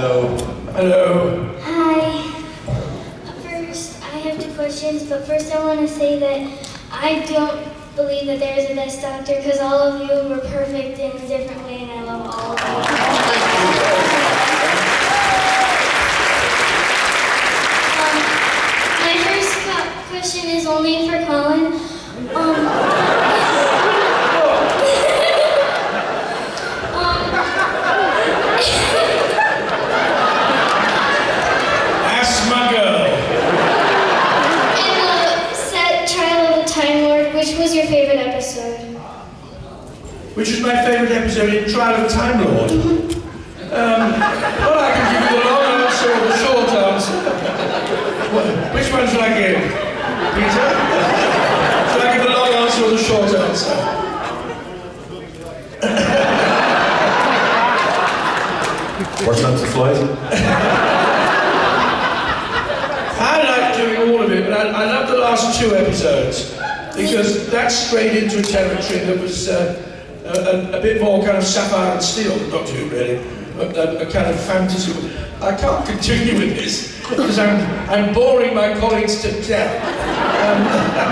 Hello. Hello. Hi. First, I have two questions, but first I want to say that I don't believe that there is a best doctor because all of you were perfect in a different way, and I love all of you. My first question is only for Colin. Ask my girl. In the set Trial of the Time Lord, which was your favorite episode? Which is my favourite episode in Trial of the Time Lord? Well, I can give you the long answer or the short answer. Which one should I give? Peter? Should I give the long answer or the short answer? What's up to Floyd? I like doing all of it, but I love the last two episodes because that's straight into a territory that was a bit more kind of sapphire and steel than Doctor Who, really. A kind of fantasy. I can't continue with this because I'm boring my colleagues to death.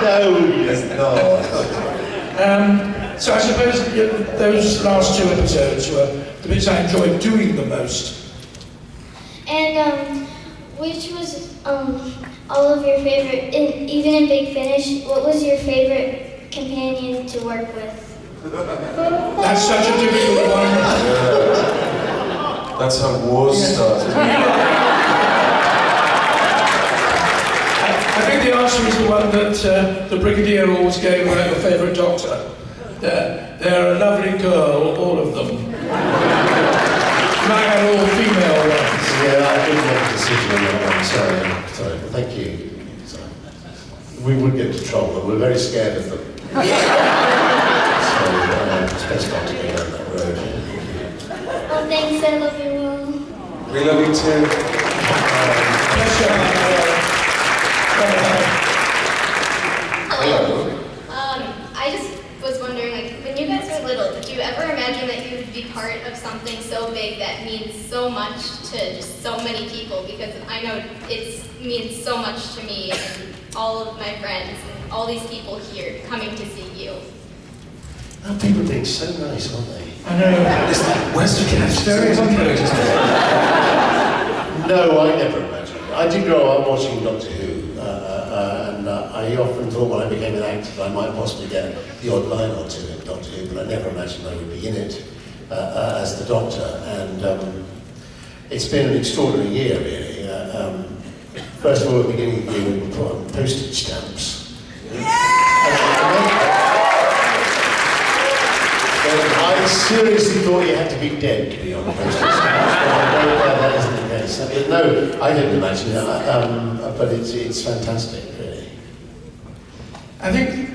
No, it's not. So I suppose those last two episodes were the bits I enjoyed doing the most. And which was all of your favorite, even in Big Finish, what was your favorite companion to work with? That's such a difficult one. That's how wars started. I think the answer is the one that the Brigadier always gave about your favourite doctor. They're a lovely girl, all of them. And I had all female ones. Yeah, I didn't make a decision on that one. Sorry. Thank you. Sorry. We would get into trouble, but we're very scared of them. So it's best not to go down that road. Oh, thanks, I love you all. We love you too. Hello. I just was wondering, like, when you guys were little, did you ever imagine that you would be part of something so big that means so much to just so many people? Because I know it means so much to me and all of my friends and all these people here coming to see you. Oh, people being so nice, aren't they? I know. It's like Western cats. Very encouraging. No, I never imagined. I did grow up watching Doctor Who, and I often thought when I became an actor that I might possibly get the odd line or two in Doctor Who, but I never imagined I would be in it as the Doctor. And it's been an extraordinary year, really. First of all, at the beginning of the year, we were put on postage stamps. I seriously thought you had to be dead to be on the postage stamps. I'm very glad that isn't the case. No, I didn't imagine it, but it's fantastic, really. I think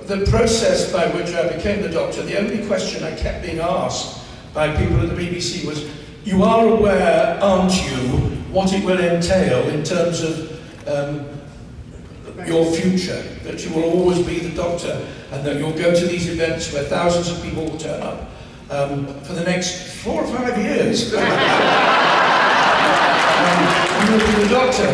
the process by which I became the Doctor, the only question I kept being asked by people at the BBC was, you are aware, aren't you, what it will entail in terms of your future, that you will always be the Doctor, and that you'll go to these events where thousands of people will turn up for the next 4 or 5 years. You will be the Doctor.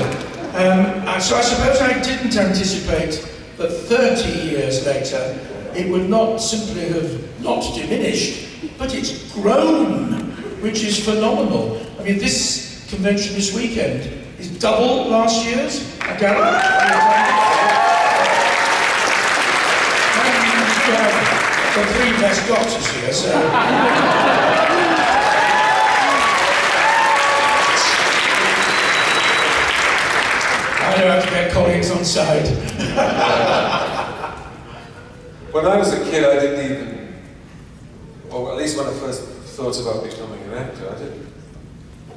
So I suppose I didn't anticipate that 30 years later it would not simply have not diminished, but it's grown, which is phenomenal. I mean, this convention this weekend is double last year's. I gather. The 3 best Doctors here, so. I know how to get colleagues on side. When I was a kid, I didn't even, or at least when I first thought about becoming an actor,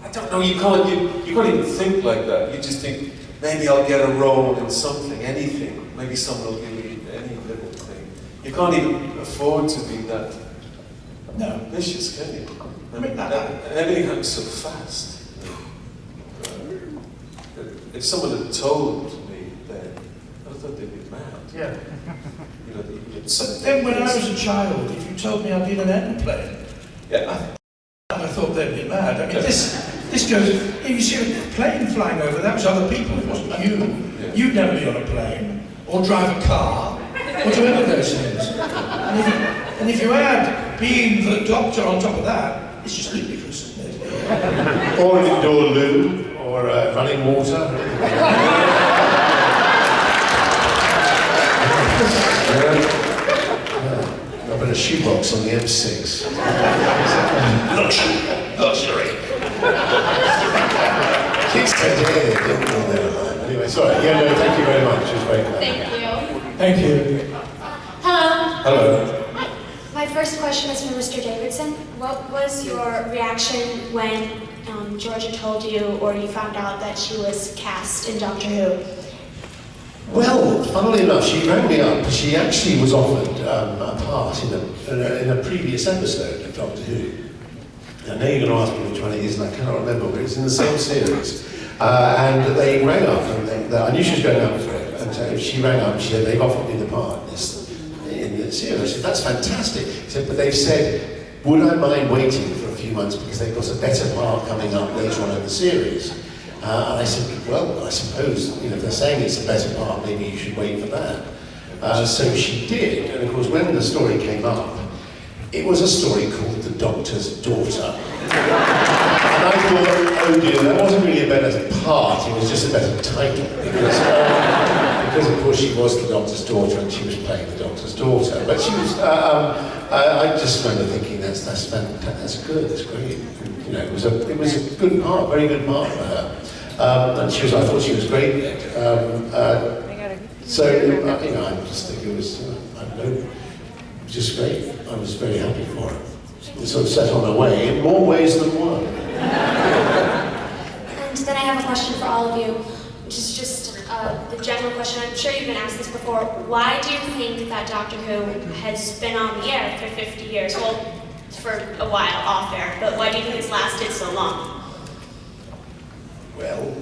I don't know, you can't even think like that. You just think, maybe I'll get a role in something, anything. Maybe someone will give me any little thing. You can't even afford to be that ambitious, can you? I mean, everything happens so fast. If someone had told me then, I thought they'd be mad. Yeah. You know, But then when I was a child, if you told me I'd be in an airplane, yeah. I thought they'd be mad. I mean, this This goes, you see a plane flying over, that was other people, it wasn't you. Yeah. You'd never be on a plane, or drive a car, or do any of those things. And if you add being the doctor on top of that, it's just ludicrous, isn't it? Or an indoor loo, or running water. A bit of shoebox on the M6. Luxury. Kids tend to hear it, don't they? Anyway, sorry. Yeah, no, thank you very much. It was very kind. Thank you. Thank you. Hello. Hello. My first question is for Mr. Davidson. What was your reaction when Georgia told you or you found out that she was cast in Doctor Who? Well, funnily enough, she rang me up. She actually was offered a part in a previous episode of Doctor Who. I know you're going to ask me which one it is, and I cannot remember, but it's in the same series. And they rang up, and I knew she was going up for it. And so she rang up, and she said, they've offered me the part in the series. I said, that's fantastic. She said, but they've said, would I mind waiting for a few months because they've got a better part coming up later on in the series? And I said, well, I suppose, if they're saying it's a better part, maybe you should wait for that. So she did, and of course, when the story came up, it was a story called The Doctor's Daughter. And I thought, oh dear, that wasn't really a better part, it was just a better title. Because of course she was the Doctor's daughter and she was playing the Doctor's daughter. But she was, I just remember thinking, that's fantastic, that's good, that's great. And, it was a good part, very good part for her. And I thought she was great in it. So, I just think it was, I don't know, it was just great. I was very happy for her. She sort of set on her way in more ways than one. And then I have a question for all of you, which is just the general question. I'm sure you've been asked this before. Why do you think that Doctor Who has been on the air for 50 years? Well, for a while off air, but why do you think it's lasted so long? Well,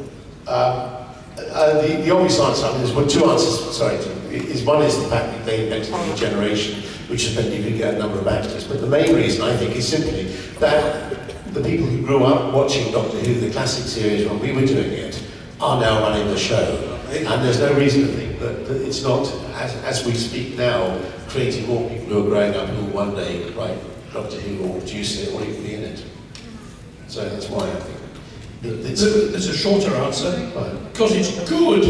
the obvious answer, there's two answers, one is the fact that they invented regeneration, which has meant you could get a number of actors, but the main reason, I think, is simply that the people who grew up watching Doctor Who, the classic series when we were doing it, are now running the show. And there's no reason to think that it's not, as we speak now, creating more people who are growing up who will one day write Doctor Who or produce it or even be in it. So that's why I think. There's a shorter answer, because it's good.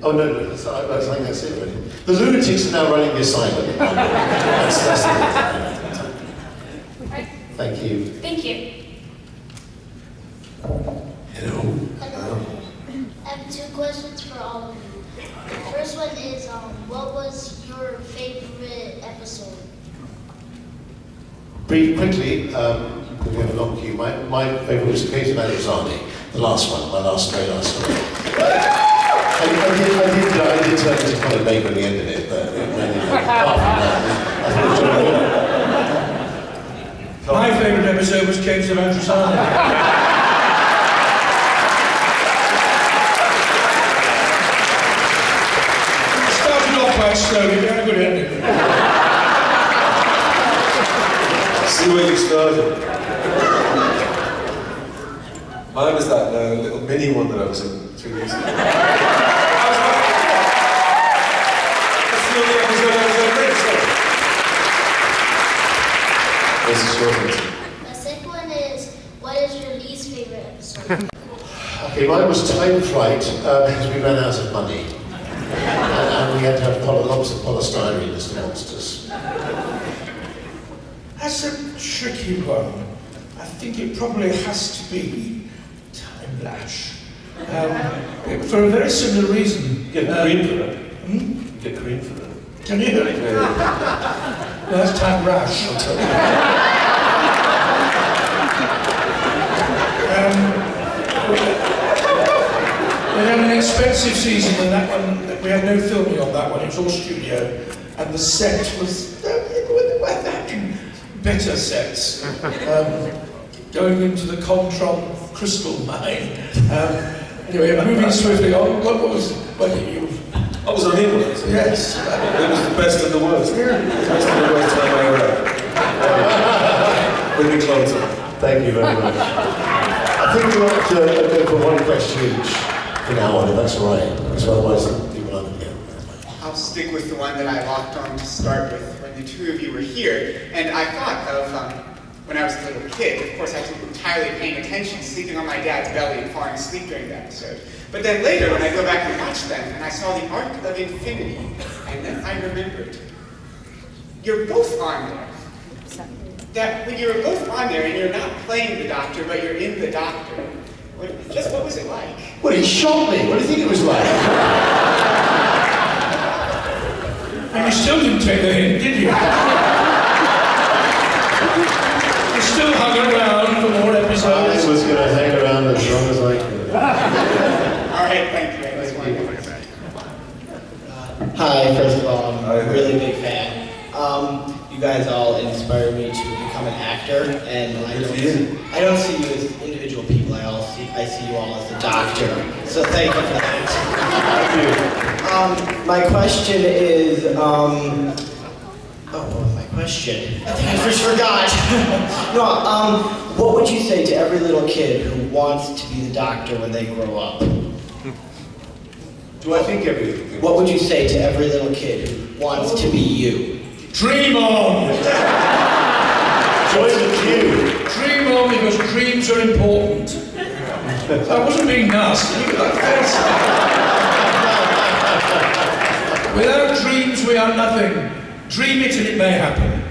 Oh no, I think that's it really. The lunatics are now running the asylum. That's it. Thank you. Thank you. Hello. I have two questions for all of you. The first one is, what was your favorite episode? Quickly, because we have a long queue, my favourite was the case of Alexani, the last one, very last one. I did turn into quite a baker at the end of it, but apart from that, I thought it was My favourite episode was Caves of Androsani. Quite slowly, we had a good ending. See where you started. Mine was that little mini one that I was in 2 years ago. That's the only episode I was in. There's a short one. The second one is, what is your least favorite episode? Okay, mine was Time Flight, because we ran out of money. And we had to have lots of polystyrene as the monsters. That's a tricky one. I think it probably has to be Time Lash. For a very similar reason. You get cream for that. You get cream for that. Can you hear it? Yeah. No, that's Time Rash. We had an expensive season, and that one, we had no filming on that one, it was all studio, and the set was, we're having better sets, going into the Contron crystal mine. Anyway, moving swiftly on. What was? What did you? I was on England. Yes. It was the best of the worst. The best of the worst time I ever had. With me clothes on. Thank you very much. I think we want to go for one question each in our order, that's all right. Because otherwise people aren't going to get it. I'll stick with the one that I locked on to start with when the two of you were here. And I thought of when I was a little kid. Of course, I wasn't entirely paying attention, sleeping on my dad's belly and falling asleep during that episode. But then later, when I go back and watch them, and I saw the Arc of Infinity, and then I remembered, you're both on there. That when you're both on there, and you're not playing the Doctor, but you're in the Doctor, what was it like? Well, he shot me. What do you think it was like? And you still didn't take the hint, did you? You still hung around for more episodes. I was going to hang around as long as I could. All right, thank you. That's wonderful. Hi, first of all, I'm a really big fan. You guys all inspire me to become an actor, and I don't see you as individual people. I see you all as the Doctor. So thank you for that. Thank you. My question is, what was my question? I think I first forgot. No, what would you say to every little kid who wants to be the Doctor when they grow up? Do I think everything? What would you say to every little kid who wants to be you? Dream on! Join the queue. Dream on, because dreams are important. I wasn't being nasty. Look at that face. Without dreams, we are nothing. Dream it and it may happen.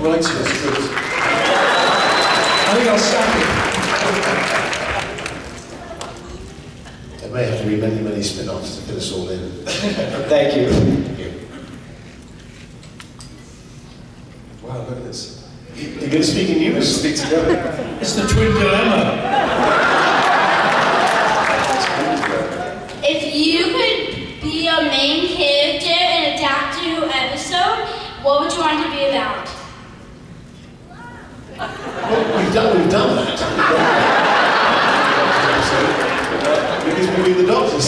Right, so that's good. I think I'll sack it. There may have to be many, many spin-offs to fit us all in. Thank you. Thank you. Wow, look at this. You're going to speak in Let's unison. speak together. It's the twin dilemma. If you could be a main character in a Doctor Who episode, what would you want it to be about? Well, we've done that. Because we'll be the Doctors.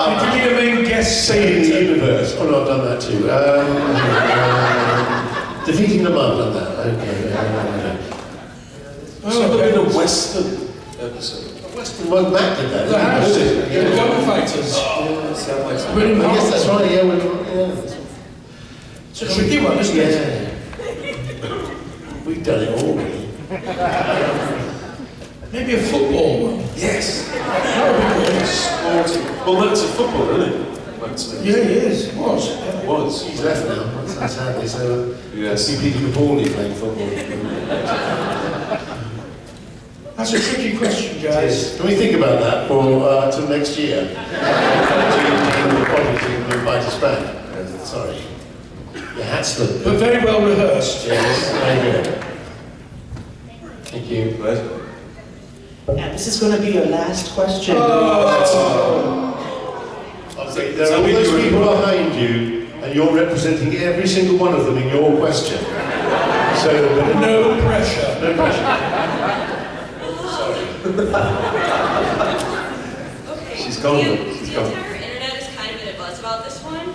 Did you need a main guest Saving the singer? universe. Oh no, I've done that too. Defeating the Mum, done that. Okay. It's never been a Western episode. Western one, Matt did that. The House, the Yeah. Gunfighters. Yeah, sound like something. William I guess Hart. that's right, yeah. That's right. It's a tricky one, isn't it? Yeah. We've done it all, really. Maybe a football one. Yes. That would be good. Sporting. Well, that's a football, isn't it? Matt Smith. Yeah, he is. Was. Yeah. Was. He's left now, sadly, so Yes. see Peter Capaldi playing football. That's a tricky question, guys. Can we think about that for till next year? Probably to invite us back. Sorry. Your hat's look But good. very well rehearsed. Yes, very good. Thank you. Pleasure. Yeah, this is going to be your last question. Okay, there are all those people behind you, and you're representing every single one of them in your question. So, No pressure. no pressure. Okay. She's gone. She's The gone. entire internet is kind of in a buzz about this one.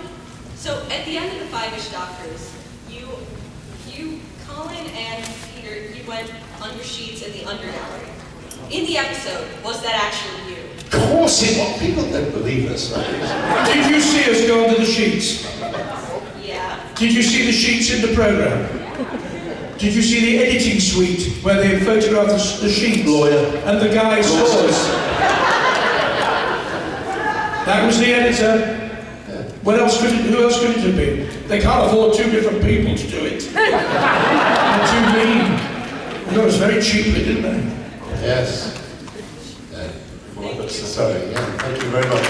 So at the end of the Five-ish Doctors, you, Colin and Peter, you went under sheets in the undergallery. In the episode, was that actually you? Of course it was. People don't believe us, right? Did you see us go under the sheets? Yeah. Did you see the sheets in the programme? Did you see the editing suite where they photographed the sheets? Lawyer. And the guy's scores? That was the editor. What else could it, who else could it have been? They can't afford two different people to do it. They're too mean. They got us very cheaply, didn't they? Yes. Sorry, yeah. Thank you very much.